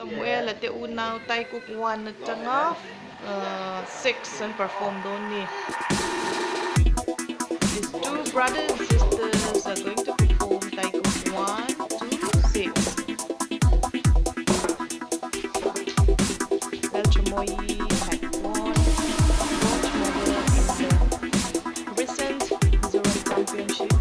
Samuel at unaw tay kukuha na tanga 6 and perform doni. These two brothers and sisters are going to perform taiko 1 to 6. Belchamoy had won bronze medal in the recent Mizoram Championship.